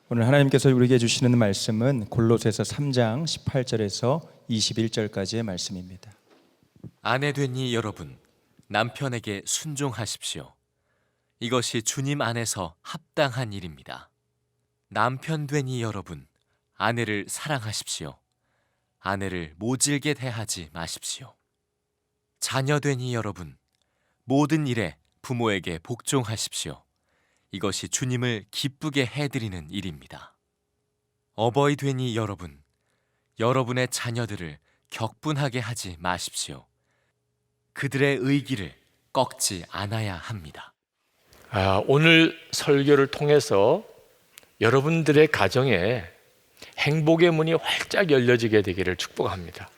오늘 하나님께서 우리에게 주시는 말씀은 골로새서 3장 18절에서 21절까지의 말씀입니다. 아내 되니 여러분, 남편에게 순종하십시오. 이것이 주님 안에서 합당한 일입니다. 남편 되니 여러분, 아내를 사랑하십시오. 아내를 모질게 대하지 마십시오. 자녀 되니 여러분, 모든 일에 부모에게 복종하십시오. 이것이 주님을 기쁘게 해드리는 일입니다. 어버이 되니 여러분, 여러분의 자녀들을 격분하게 하지 마십시오. 그들의 의기를 꺾지 않아야 합니다. 오늘 설교를 통해서 여러분들의 가정에 행복의 문이 활짝 열려지게 되기를 축복합니다.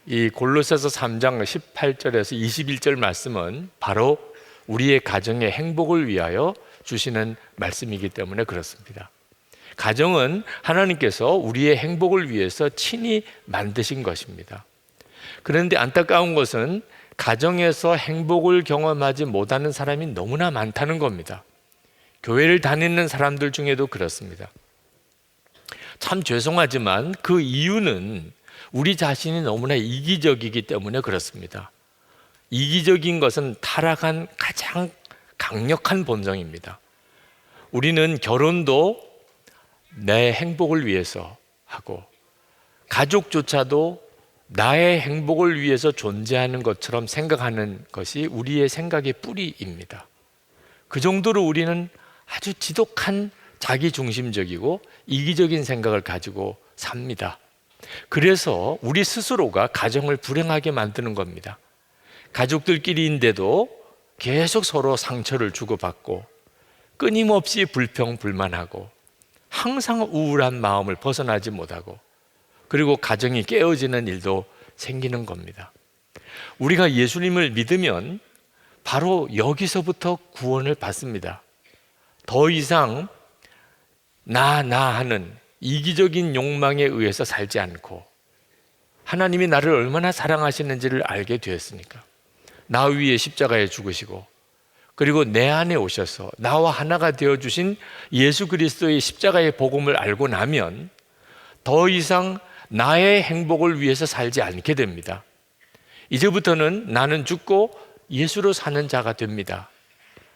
이 골로새서 3장 18절에서 21절 말씀은 바로 우리의 가정의 행복을 위하여 주시는 말씀이기 때문에 그렇습니다. 가정은 하나님께서 우리의 행복을 위해서 친히 만드신 것입니다. 그런데 안타까운 것은 가정에서 행복을 경험하지 못하는 사람이 너무나 많다는 겁니다. 교회를 다니는 사람들 중에도 그렇습니다. 참 죄송하지만 그 이유는 우리 자신이 너무나 이기적이기 때문에 그렇습니다. 이기적인 것은 타락한 가장 강력한 본성입니다. 우리는 결혼도 내 행복을 위해서 하고 가족조차도 나의 행복을 위해서 존재하는 것처럼 생각하는 것이 우리의 생각의 뿌리입니다. 그 정도로 우리는 아주 지독한 자기중심적이고 이기적인 생각을 가지고 삽니다. 그래서 우리 스스로가 가정을 불행하게 만드는 겁니다. 가족들끼리인데도 계속 서로 상처를 주고받고 끊임없이 불평불만하고 항상 우울한 마음을 벗어나지 못하고 그리고 가정이 깨어지는 일도 생기는 겁니다. 우리가 예수님을 믿으면 바로 여기서부터 구원을 받습니다. 더 이상 나 하는 이기적인 욕망에 의해서 살지 않고 하나님이 나를 얼마나 사랑하시는지를 알게 되었으니까 나 위에 십자가에 죽으시고 그리고 내 안에 오셔서 나와 하나가 되어주신 예수 그리스도의 십자가의 복음을 알고 나면 더 이상 나의 행복을 위해서 살지 않게 됩니다. 이제부터는 나는 죽고 예수로 사는 자가 됩니다.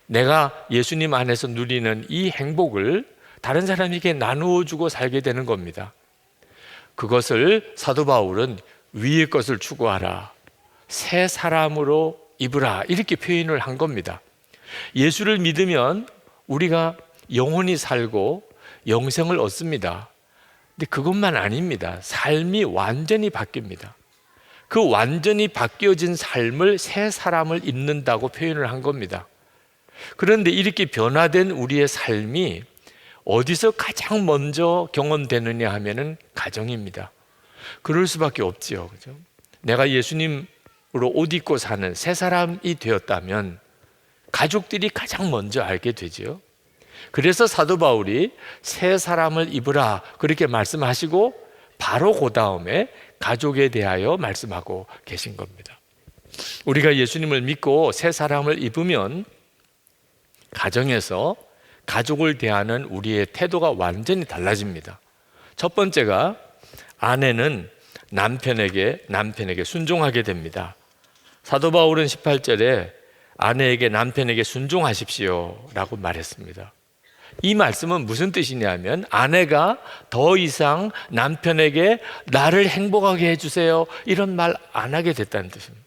내가 예수님 안에서 누리는 이 행복을 다른 사람에게 나누어 주고 살게 되는 겁니다. 그것을 사도 바울은 위의 것을 추구하라, 새 사람으로 입으라 이렇게 표현을 한 겁니다. 예수를 믿으면 우리가 영원히 살고 영생을 얻습니다. 근데 그것만 아닙니다. 삶이 완전히 바뀝니다. 그 완전히 바뀌어진 삶을 새 사람을 입는다고 표현을 한 겁니다. 그런데 이렇게 변화된 우리의 삶이 어디서 가장 먼저 경험되느냐 하면은 가정입니다. 그럴 수밖에 없지요. 그죠? 내가 예수님으로 옷 입고 사는 새 사람이 되었다면 가족들이 가장 먼저 알게 되죠. 그래서 사도 바울이 새 사람을 입으라 그렇게 말씀하시고 바로 그 다음에 가족에 대하여 말씀하고 계신 겁니다. 우리가 예수님을 믿고 새 사람을 입으면 가정에서 가족을 대하는 우리의 태도가 완전히 달라집니다. 첫 번째가 아내는 남편에게 순종하게 됩니다. 사도 바울은 18절에 아내에게 남편에게 순종하십시오 라고 말했습니다. 이 말씀은 무슨 뜻이냐면 아내가 더 이상 남편에게 나를 행복하게 해주세요 이런 말 안 하게 됐다는 뜻입니다.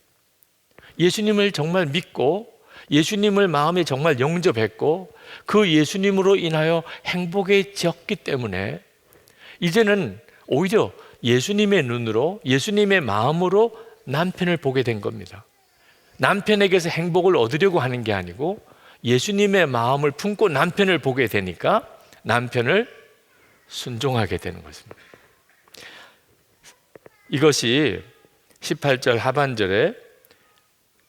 예수님을 정말 믿고 예수님을 마음에 정말 영접했고 그 예수님으로 인하여 행복해졌기 때문에 이제는 오히려 예수님의 눈으로 예수님의 마음으로 남편을 보게 된 겁니다. 남편에게서 행복을 얻으려고 하는 게 아니고 예수님의 마음을 품고 남편을 보게 되니까 남편을 순종하게 되는 것입니다. 이것이 18절 하반절에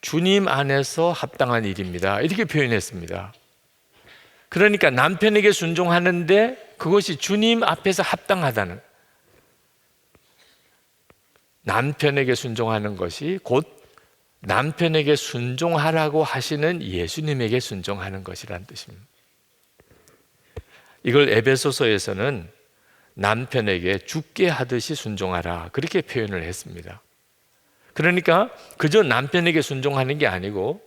주님 안에서 합당한 일입니다 이렇게 표현했습니다. 그러니까 남편에게 순종하는데 그것이 주님 앞에서 합당하다는, 남편에게 순종하는 것이 곧 남편에게 순종하라고 하시는 예수님에게 순종하는 것이란 뜻입니다. 이걸 에베소서에서는 남편에게 죽게 하듯이 순종하라, 그렇게 표현을 했습니다. 그러니까 그저 남편에게 순종하는 게 아니고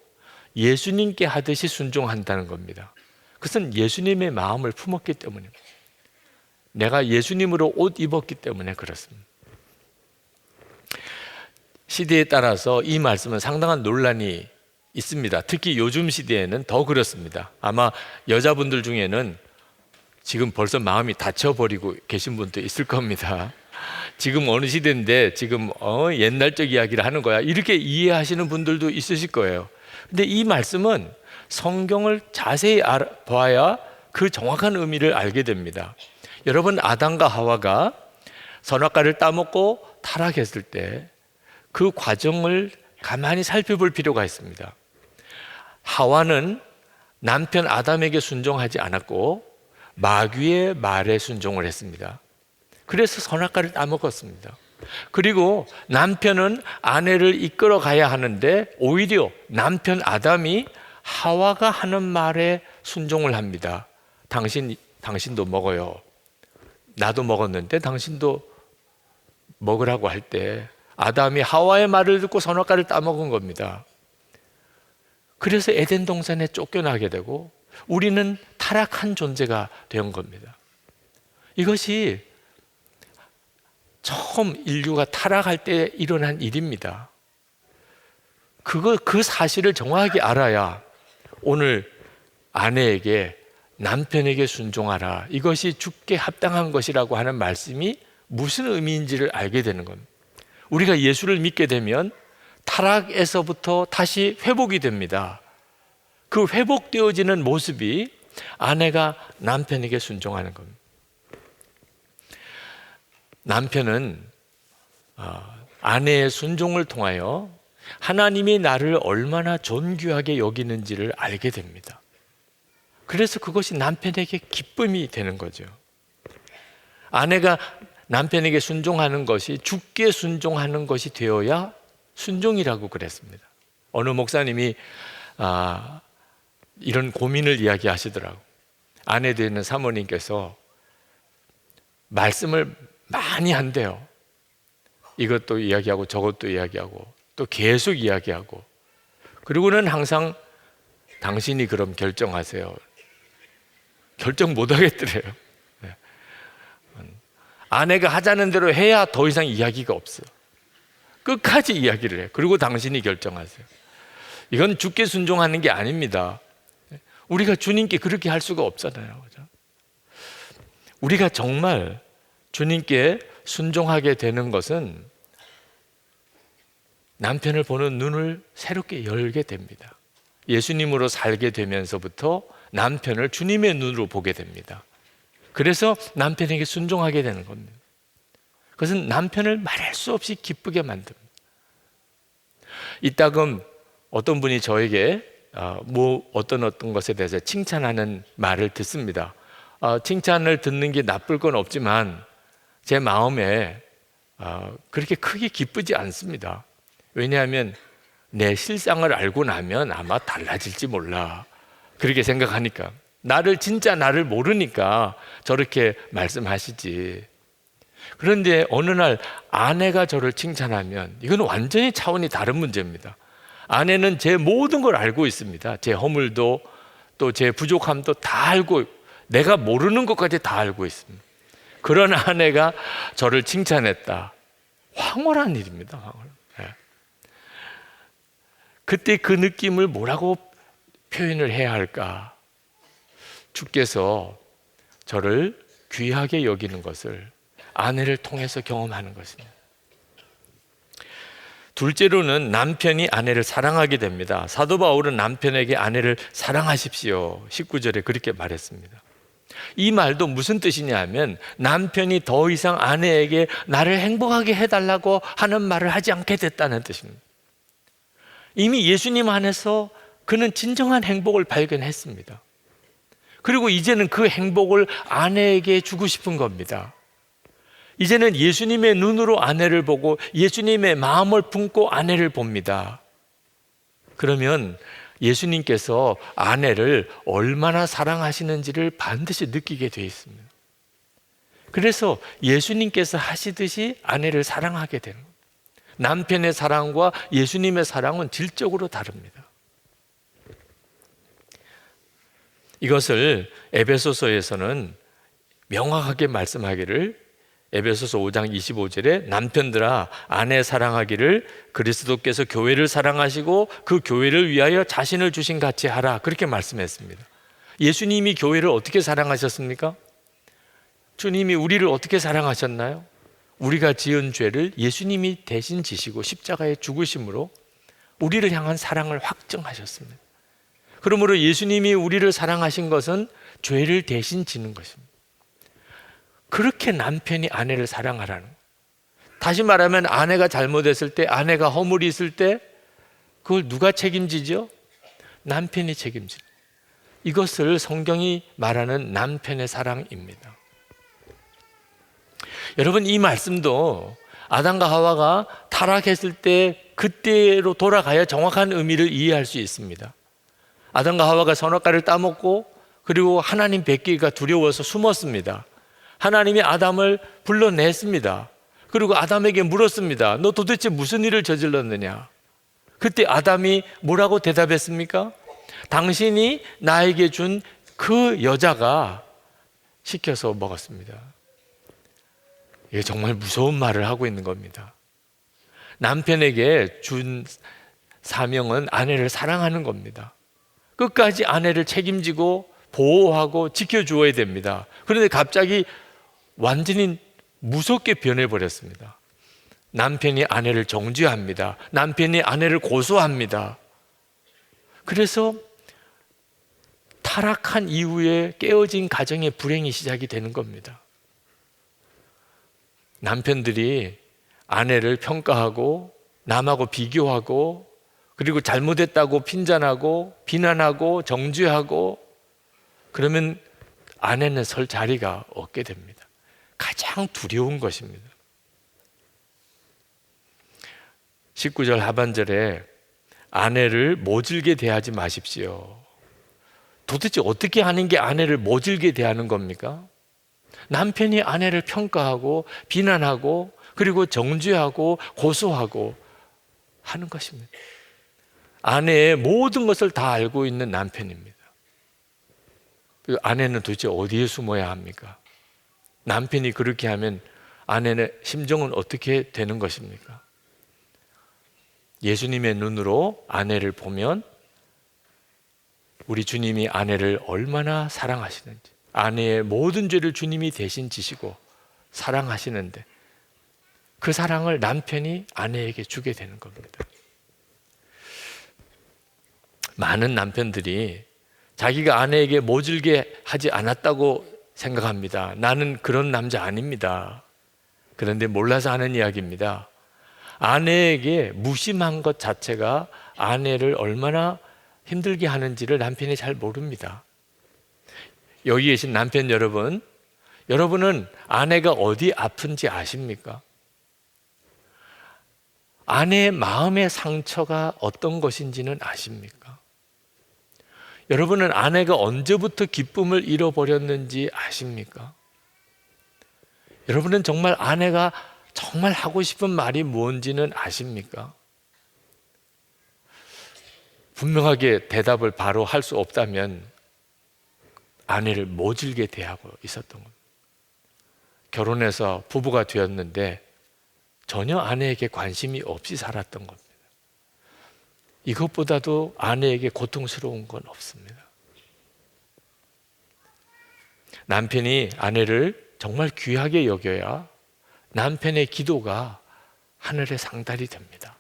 예수님께 하듯이 순종한다는 겁니다. 그것은 예수님의 마음을 품었기 때문입니다. 내가 예수님으로 옷 입었기 때문에 그렇습니다. 시대에 따라서 이 말씀은 상당한 논란이 있습니다. 특히 요즘 시대에는 더 그렇습니다. 아마 여자분들 중에는 지금 벌써 마음이 닫혀버리고 계신 분도 있을 겁니다. 지금 어느 시대인데 지금 옛날적 이야기를 하는 거야, 이렇게 이해하시는 분들도 있으실 거예요. 근데 이 말씀은 성경을 자세히 봐야 그 정확한 의미를 알게 됩니다. 여러분, 아담과 하와가 선악과를 따먹고 타락했을 때 그 과정을 가만히 살펴볼 필요가 있습니다. 하와는 남편 아담에게 순종하지 않았고 마귀의 말에 순종을 했습니다. 그래서 선악과를 따먹었습니다. 그리고 남편은 아내를 이끌어 가야 하는데 오히려 남편 아담이 하와가 하는 말에 순종을 합니다. 당신도 먹어요. 나도 먹었는데 당신도 먹으라고 할 때 아담이 하와의 말을 듣고 선악과를 따먹은 겁니다. 그래서 에덴 동산에 쫓겨나게 되고 우리는 타락한 존재가 된 겁니다. 이것이 처음 인류가 타락할 때 일어난 일입니다. 그 사실을 정확하게 알아야 오늘 아내에게, 남편에게 순종하라, 이것이 죽게 합당한 것이라고 하는 말씀이 무슨 의미인지를 알게 되는 겁니다. 우리가 예수를 믿게 되면 타락에서부터 다시 회복이 됩니다. 그 회복되어지는 모습이 아내가 남편에게 순종하는 겁니다. 남편은 아내의 순종을 통하여 하나님이 나를 얼마나 존귀하게 여기는지를 알게 됩니다. 그래서 그것이 남편에게 기쁨이 되는 거죠. 아내가 남편에게 순종하는 것이 죽게 순종하는 것이 되어야 순종이라고 그랬습니다. 어느 목사님이 이런 고민을 이야기하시더라고요. 아내 되는 사모님께서 말씀을 많이 한대요. 이것도 이야기하고 저것도 이야기하고 또 계속 이야기하고, 그리고는 항상 당신이 그럼 결정하세요. 결정 못 하겠더래요. 네. 아내가 하자는 대로 해야 더 이상 이야기가 없어. 끝까지 이야기를 해요. 그리고 당신이 결정하세요. 이건 주께 순종하는 게 아닙니다. 우리가 주님께 그렇게 할 수가 없잖아요. 그죠? 우리가 정말 주님께 순종하게 되는 것은 남편을 보는 눈을 새롭게 열게 됩니다. 예수님으로 살게 되면서부터 남편을 주님의 눈으로 보게 됩니다. 그래서 남편에게 순종하게 되는 겁니다. 그것은 남편을 말할 수 없이 기쁘게 만듭니다. 이따금 어떤 분이 저에게 어떤 것에 대해서 칭찬하는 말을 듣습니다. 칭찬을 듣는 게 나쁠 건 없지만 제 마음에 그렇게 크게 기쁘지 않습니다. 왜냐하면 내 실상을 알고 나면 아마 달라질지 몰라, 그렇게 생각하니까. 진짜 나를 모르니까 저렇게 말씀하시지. 그런데 어느 날 아내가 저를 칭찬하면 이건 완전히 차원이 다른 문제입니다. 아내는 제 모든 걸 알고 있습니다. 제 허물도 또 제 부족함도 다 알고, 내가 모르는 것까지 다 알고 있습니다. 그런 아내가 저를 칭찬했다. 황홀한 일입니다. 황홀. 네. 그때 그 느낌을 뭐라고 표현을 해야 할까? 주께서 저를 귀하게 여기는 것을 아내를 통해서 경험하는 것입니다. 둘째로는 남편이 아내를 사랑하게 됩니다. 사도 바울은 남편에게 아내를 사랑하십시오, 19절에 그렇게 말했습니다. 이 말도 무슨 뜻이냐 하면 남편이 더 이상 아내에게 나를 행복하게 해달라고 하는 말을 하지 않게 됐다는 뜻입니다. 이미 예수님 안에서 그는 진정한 행복을 발견했습니다. 그리고 이제는 그 행복을 아내에게 주고 싶은 겁니다. 이제는 예수님의 눈으로 아내를 보고 예수님의 마음을 품고 아내를 봅니다. 그러면 예수님께서 아내를 얼마나 사랑하시는지를 반드시 느끼게 되어 있습니다. 그래서 예수님께서 하시듯이 아내를 사랑하게 되는 겁니다. 남편의 사랑과 예수님의 사랑은 질적으로 다릅니다. 이것을 에베소서에서는 명확하게 말씀하기를, 에베소서 5장 25절에 남편들아 아내 사랑하기를 그리스도께서 교회를 사랑하시고 그 교회를 위하여 자신을 주신 같이 하라, 그렇게 말씀했습니다. 예수님이 교회를 어떻게 사랑하셨습니까? 주님이 우리를 어떻게 사랑하셨나요? 우리가 지은 죄를 예수님이 대신 지시고 십자가에 죽으심으로 우리를 향한 사랑을 확증하셨습니다. 그러므로 예수님이 우리를 사랑하신 것은 죄를 대신 지는 것입니다. 그렇게 남편이 아내를 사랑하라는 거예요. 다시 말하면 아내가 잘못했을 때, 아내가 허물이 있을 때 그걸 누가 책임지죠? 남편이 책임지는 거예요. 이것을 성경이 말하는 남편의 사랑입니다. 여러분, 이 말씀도 아담과 하와가 타락했을 때 그때로 돌아가야 정확한 의미를 이해할 수 있습니다. 아담과 하와가 선악과를 따먹고 그리고 하나님 뵙기가 두려워서 숨었습니다. 하나님이 아담을 불러냈습니다. 그리고 아담에게 물었습니다. 너 도대체 무슨 일을 저질렀느냐? 그때 아담이 뭐라고 대답했습니까? 당신이 나에게 준 그 여자가 시켜서 먹었습니다. 이게 정말 무서운 말을 하고 있는 겁니다. 남편에게 준 사명은 아내를 사랑하는 겁니다. 끝까지 아내를 책임지고 보호하고 지켜주어야 됩니다. 그런데 갑자기 완전히 무섭게 변해버렸습니다. 남편이 아내를 정죄합니다. 남편이 아내를 고소합니다. 그래서 타락한 이후에 깨어진 가정의 불행이 시작이 되는 겁니다. 남편들이 아내를 평가하고 남하고 비교하고 그리고 잘못했다고 핀잔하고 비난하고 정죄하고 그러면 아내는 설 자리가 없게 됩니다. 가장 두려운 것입니다. 19절 하반절에 아내를 모질게 대하지 마십시오. 도대체 어떻게 하는 게 아내를 모질게 대하는 겁니까? 남편이 아내를 평가하고 비난하고 그리고 정죄하고 고소하고 하는 것입니다. 아내의 모든 것을 다 알고 있는 남편입니다. 아내는 도대체 어디에 숨어야 합니까? 남편이 그렇게 하면 아내의 심정은 어떻게 되는 것입니까? 예수님의 눈으로 아내를 보면 우리 주님이 아내를 얼마나 사랑하시는지, 아내의 모든 죄를 주님이 대신 지시고 사랑하시는데 그 사랑을 남편이 아내에게 주게 되는 겁니다. 많은 남편들이 자기가 아내에게 모질게 하지 않았다고 생각합니다. 나는 그런 남자 아닙니다. 그런데 몰라서 하는 이야기입니다. 아내에게 무심한 것 자체가 아내를 얼마나 힘들게 하는지를 남편이 잘 모릅니다. 여기 계신 남편 여러분, 여러분은 아내가 어디 아픈지 아십니까? 아내의 마음의 상처가 어떤 것인지는 아십니까? 여러분은 아내가 언제부터 기쁨을 잃어버렸는지 아십니까? 여러분은 정말 아내가 정말 하고 싶은 말이 뭔지는 아십니까? 분명하게 대답을 바로 할 수 없다면 아내를 모질게 대하고 있었던 겁니다. 결혼해서 부부가 되었는데 전혀 아내에게 관심이 없이 살았던 겁니다. 이것보다도 아내에게 고통스러운 건 없습니다. 남편이 아내를 정말 귀하게 여겨야 남편의 기도가 하늘에 상달이 됩니다.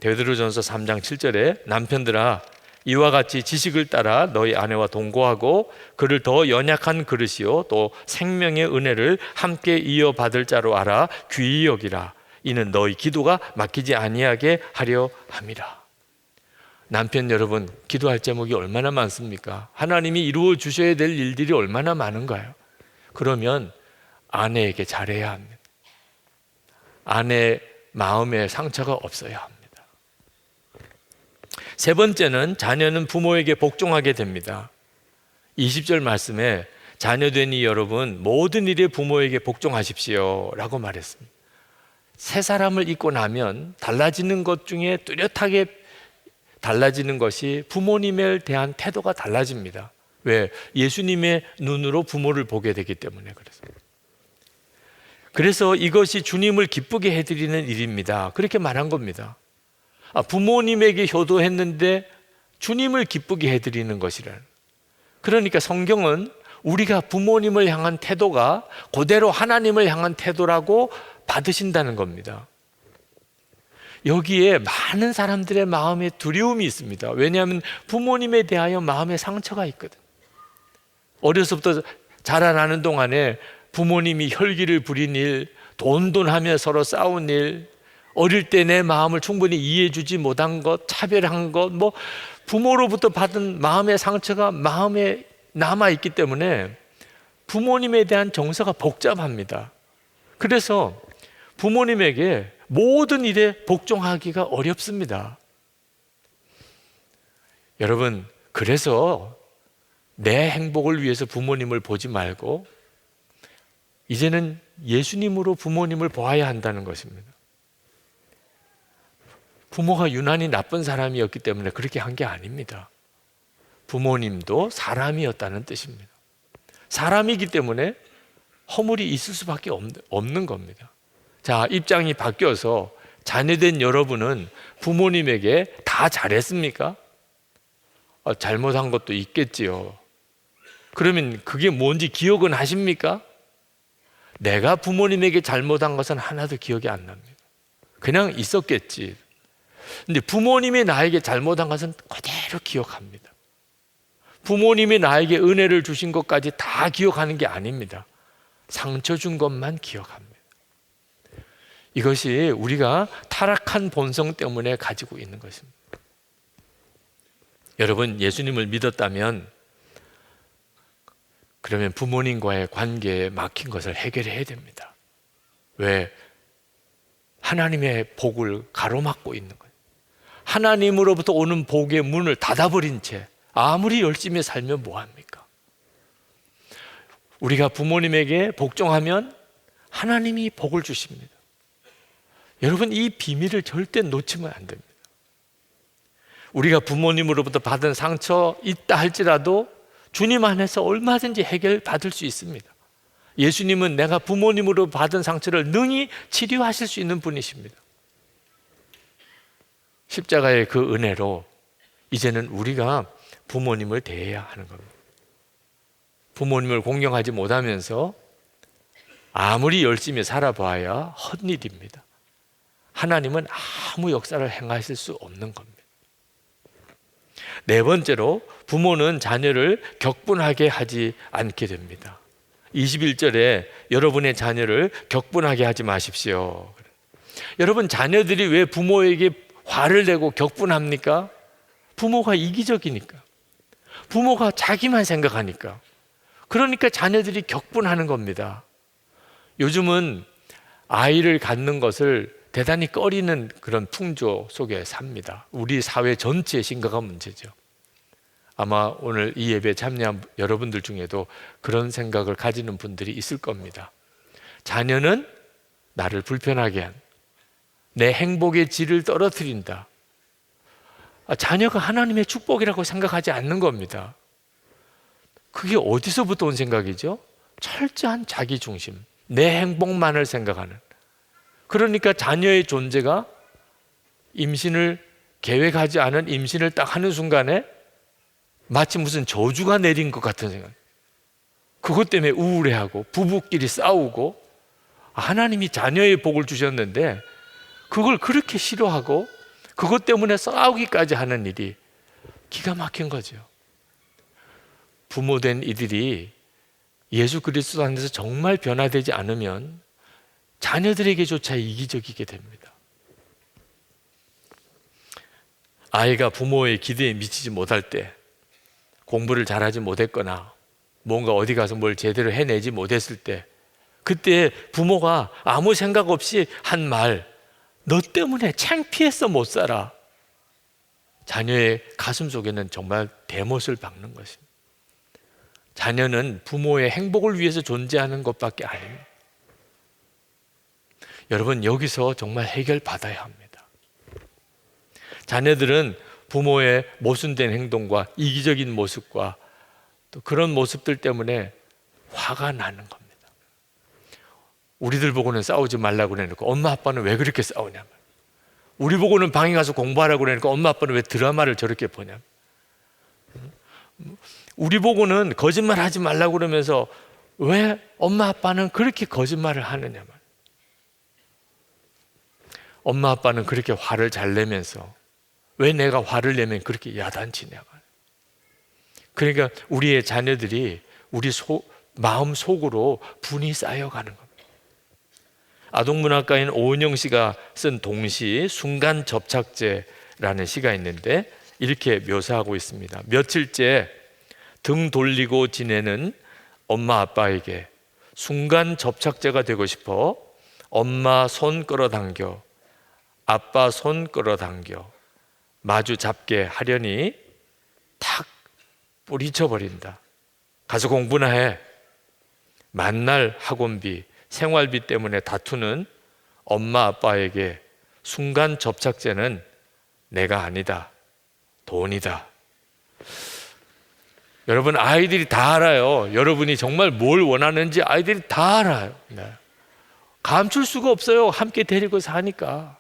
베드로전서 3장 7절에 남편들아 이와 같이 지식을 따라 너희 아내와 동거하고 그를 더 연약한 그릇이요 또 생명의 은혜를 함께 이어받을 자로 알아 귀히 여기라. 이는 너희 기도가 막히지 아니하게 하려 함이라. 남편 여러분, 기도할 제목이 얼마나 많습니까? 하나님이 이루어 주셔야 될 일들이 얼마나 많은가요? 그러면 아내에게 잘해야 합니다. 아내의 마음에 상처가 없어야 합니다. 세 번째는 자녀는 부모에게 복종하게 됩니다. 20절 말씀에 자녀되니 여러분 모든 일에 부모에게 복종하십시오 라고 말했습니다. 새 사람을 입고 나면 달라지는 것 중에 뚜렷하게 달라지는 것이 부모님에 대한 태도가 달라집니다. 왜? 예수님의 눈으로 부모를 보게 되기 때문에 그렇습니다. 그래서 이것이 주님을 기쁘게 해드리는 일입니다. 그렇게 말한 겁니다. 부모님에게 효도했는데 주님을 기쁘게 해드리는 것이라는. 그러니까 성경은 우리가 부모님을 향한 태도가 그대로 하나님을 향한 태도라고 받으신다는 겁니다. 여기에 많은 사람들의 마음에 두려움이 있습니다. 왜냐하면 부모님에 대하여 마음에 상처가 있거든. 어려서부터 자라나는 동안에 부모님이 혈기를 부린 일, 돈하며 서로 싸운 일, 어릴 때 내 마음을 충분히 이해해 주지 못한 것, 차별한 것, 부모로부터 받은 마음의 상처가 마음에 남아있기 때문에 부모님에 대한 정서가 복잡합니다. 그래서 부모님에게 모든 일에 복종하기가 어렵습니다. 여러분, 그래서 내 행복을 위해서 부모님을 보지 말고 이제는 예수님으로 부모님을 보아야 한다는 것입니다. 부모가 유난히 나쁜 사람이었기 때문에 그렇게 한 게 아닙니다. 부모님도 사람이었다는 뜻입니다. 사람이기 때문에 허물이 있을 수밖에 없는 겁니다. 자, 입장이 바뀌어서 자녀된 여러분은 부모님에게 다 잘했습니까? 잘못한 것도 있겠지요. 그러면 그게 뭔지 기억은 하십니까? 내가 부모님에게 잘못한 것은 하나도 기억이 안 납니다. 그냥 있었겠지. 근데 부모님이 나에게 잘못한 것은 그대로 기억합니다. 부모님이 나에게 은혜를 주신 것까지 다 기억하는 게 아닙니다. 상처 준 것만 기억합니다. 이것이 우리가 타락한 본성 때문에 가지고 있는 것입니다. 여러분, 예수님을 믿었다면 그러면 부모님과의 관계에 막힌 것을 해결해야 됩니다. 왜? 하나님의 복을 가로막고 있는 거예요. 하나님으로부터 오는 복의 문을 닫아버린 채 아무리 열심히 살면 뭐합니까? 우리가 부모님에게 복종하면 하나님이 복을 주십니다. 여러분, 이 비밀을 절대 놓치면 안 됩니다. 우리가 부모님으로부터 받은 상처 있다 할지라도 주님 안에서 얼마든지 해결받을 수 있습니다. 예수님은 내가 부모님으로 받은 상처를 능히 치료하실 수 있는 분이십니다. 십자가의 그 은혜로 이제는 우리가 부모님을 대해야 하는 겁니다. 부모님을 공경하지 못하면서 아무리 열심히 살아봐야 헛일입니다. 하나님은 아무 역사를 행하실 수 없는 겁니다. 네 번째로 부모는 자녀를 격분하게 하지 않게 됩니다. 21절에 여러분의 자녀를 격분하게 하지 마십시오. 여러분, 자녀들이 왜 부모에게 화를 내고 격분합니까? 부모가 이기적이니까, 부모가 자기만 생각하니까. 그러니까 자녀들이 격분하는 겁니다. 요즘은 아이를 갖는 것을 대단히 꺼리는 그런 풍조 속에 삽니다. 우리 사회 전체의 심각한 문제죠. 아마 오늘 이 예배에 참여한 여러분들 중에도 그런 생각을 가지는 분들이 있을 겁니다. 자녀는 나를 불편하게 한, 내 행복의 질을 떨어뜨린다. 자녀가 하나님의 축복이라고 생각하지 않는 겁니다. 그게 어디서부터 온 생각이죠? 철저한 자기중심, 내 행복만을 생각하는. 그러니까 자녀의 존재가 임신을 계획하지 않은 임신을 딱 하는 순간에 마치 무슨 저주가 내린 것 같은 생각. 그것 때문에 우울해하고 부부끼리 싸우고, 하나님이 자녀의 복을 주셨는데 그걸 그렇게 싫어하고 그것 때문에 싸우기까지 하는 일이 기가 막힌 거죠. 부모된 이들이 예수 그리스도 안에서 정말 변화되지 않으면 자녀들에게조차 이기적이게 됩니다. 아이가 부모의 기대에 미치지 못할 때, 공부를 잘하지 못했거나 뭔가 어디 가서 뭘 제대로 해내지 못했을 때, 그때 부모가 아무 생각 없이 한 말, 너 때문에 창피해서 못 살아. 자녀의 가슴 속에는 정말 대못을 박는 것입니다. 자녀는 부모의 행복을 위해서 존재하는 것밖에 아닙니다. 여러분, 여기서 정말 해결받아야 합니다. 자녀들은 부모의 모순된 행동과 이기적인 모습과 또 그런 모습들 때문에 화가 나는 겁니다. 우리들 보고는 싸우지 말라고 그래놓고 엄마 아빠는 왜 그렇게 싸우냐면, 우리 보고는 방에 가서 공부하라고 그러니까 엄마 아빠는 왜 드라마를 저렇게 보냐, 우리 보고는 거짓말 하지 말라고 그러면서 왜 엄마 아빠는 그렇게 거짓말을 하느냐 말. 엄마 아빠는 그렇게 화를 잘 내면서 왜 내가 화를 내면 그렇게 야단치냐 말. 그러니까 우리의 자녀들이 우리 마음 속으로 분이 쌓여가는 겁니다. 아동문학가인 오은영 씨가 쓴 동시 순간 접착제라는 시가 있는데 이렇게 묘사하고 있습니다. 며칠째 등 돌리고 지내는 엄마 아빠에게 순간 접착제가 되고 싶어 엄마 손 끌어당겨 아빠 손 끌어당겨 마주 잡게 하려니 탁 뿌리쳐 버린다. 가서 공부나 해. 만날 학원비, 생활비 때문에 다투는 엄마 아빠에게 순간 접착제는 내가 아니다, 돈이다. 여러분, 아이들이 다 알아요. 여러분이 정말 뭘 원하는지 아이들이 다 알아요. 네. 감출 수가 없어요. 함께 데리고 사니까.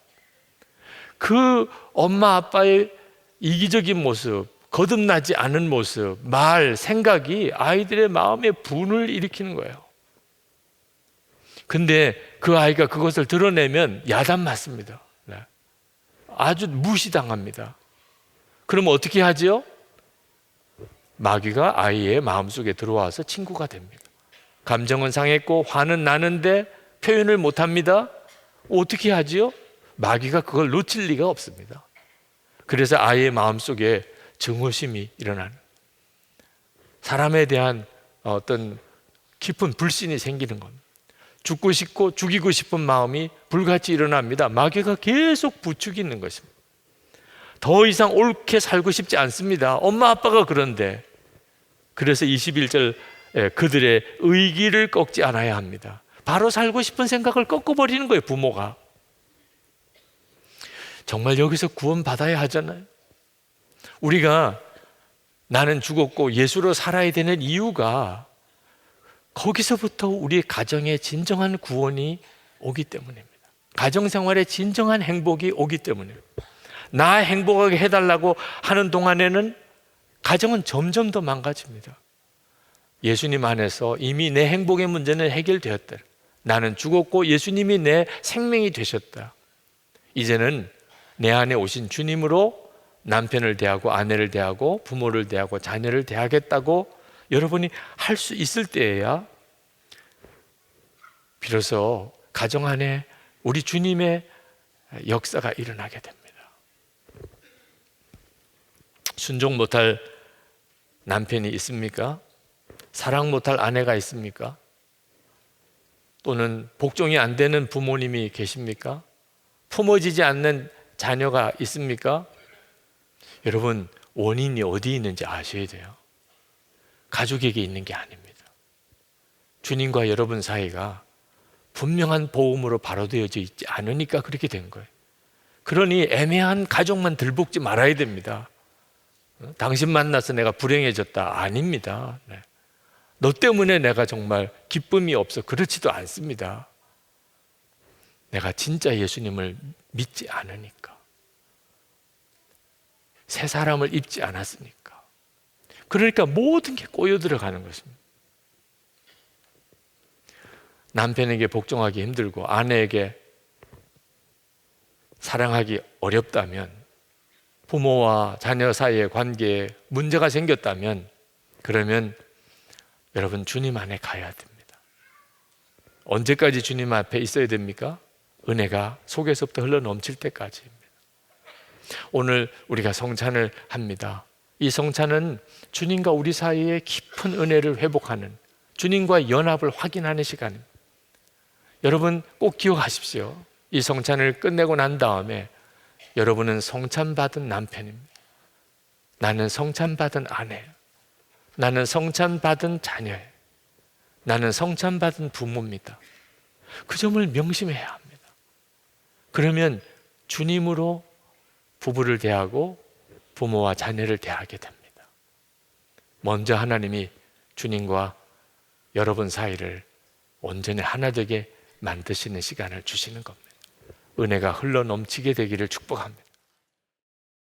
그 엄마 아빠의 이기적인 모습, 거듭나지 않은 모습, 말, 생각이 아이들의 마음에 분을 일으키는 거예요. 근데 그 아이가 그것을 드러내면 야단 맞습니다. 네. 아주 무시당합니다. 그럼 어떻게 하지요? 마귀가 아이의 마음속에 들어와서 친구가 됩니다. 감정은 상했고 화는 나는데 표현을 못합니다. 어떻게 하지요? 마귀가 그걸 놓칠 리가 없습니다. 그래서 아이의 마음속에 증오심이 일어나는, 사람에 대한 어떤 깊은 불신이 생기는 겁니다. 죽고 싶고 죽이고 싶은 마음이 불같이 일어납니다. 마귀가 계속 부추기는 것입니다. 더 이상 옳게 살고 싶지 않습니다. 엄마 아빠가 그런데. 그래서 21절 그들의 의기를 꺾지 않아야 합니다. 바로 살고 싶은 생각을 꺾어버리는 거예요, 부모가. 정말 여기서 구원받아야 하잖아요. 우리가 나는 죽었고 예수로 살아야 되는 이유가 거기서부터 우리의 가정에 진정한 구원이 오기 때문입니다. 가정생활에 진정한 행복이 오기 때문입니다. 나 행복하게 해달라고 하는 동안에는 가정은 점점 더 망가집니다. 예수님 안에서 이미 내 행복의 문제는 해결되었다. 나는 죽었고 예수님이 내 생명이 되셨다. 이제는 내 안에 오신 주님으로 남편을 대하고 아내를 대하고 부모를 대하고 자녀를 대하겠다고 여러분이 할 수 있을 때에야 비로소 가정 안에 우리 주님의 역사가 일어나게 됩니다. 순종 못할 남편이 있습니까? 사랑 못할 아내가 있습니까? 또는 복종이 안 되는 부모님이 계십니까? 품어지지 않는 자녀가 있습니까? 여러분, 원인이 어디 있는지 아셔야 돼요. 가족에게 있는 게 아닙니다. 주님과 여러분 사이가 분명한 보험으로 바로 되어져 있지 않으니까 그렇게 된 거예요. 그러니 애매한 가족만 들볶지 말아야 됩니다. 당신 만나서 내가 불행해졌다. 아닙니다. 네. 너 때문에 내가 정말 기쁨이 없어. 그렇지도 않습니다. 내가 진짜 예수님을 믿지 않으니까. 새 사람을 입지 않았으니까. 그러니까 모든 게 꼬여 들어가는 것입니다. 남편에게 복종하기 힘들고 아내에게 사랑하기 어렵다면, 부모와 자녀 사이의 관계에 문제가 생겼다면, 그러면 여러분 주님 안에 가야 됩니다. 언제까지 주님 앞에 있어야 됩니까? 은혜가 속에서부터 흘러 넘칠 때까지입니다. 오늘 우리가 성찬을 합니다. 이 성찬은 주님과 우리 사이의 깊은 은혜를 회복하는, 주님과의 연합을 확인하는 시간입니다. 여러분 꼭 기억하십시오. 이 성찬을 끝내고 난 다음에 여러분은 성찬 받은 남편입니다. 나는 성찬받은 아내, 나는 성찬받은 자녀예요. 나는 성찬받은 부모입니다. 그 점을 명심해야 합니다. 그러면 주님으로 부부를 대하고 부모와 자녀를 대하게 됩니다. 먼저 하나님이 주님과 여러분 사이를 온전히 하나 되게 만드시는 시간을 주시는 겁니다. 은혜가 흘러 넘치게 되기를 축복합니다.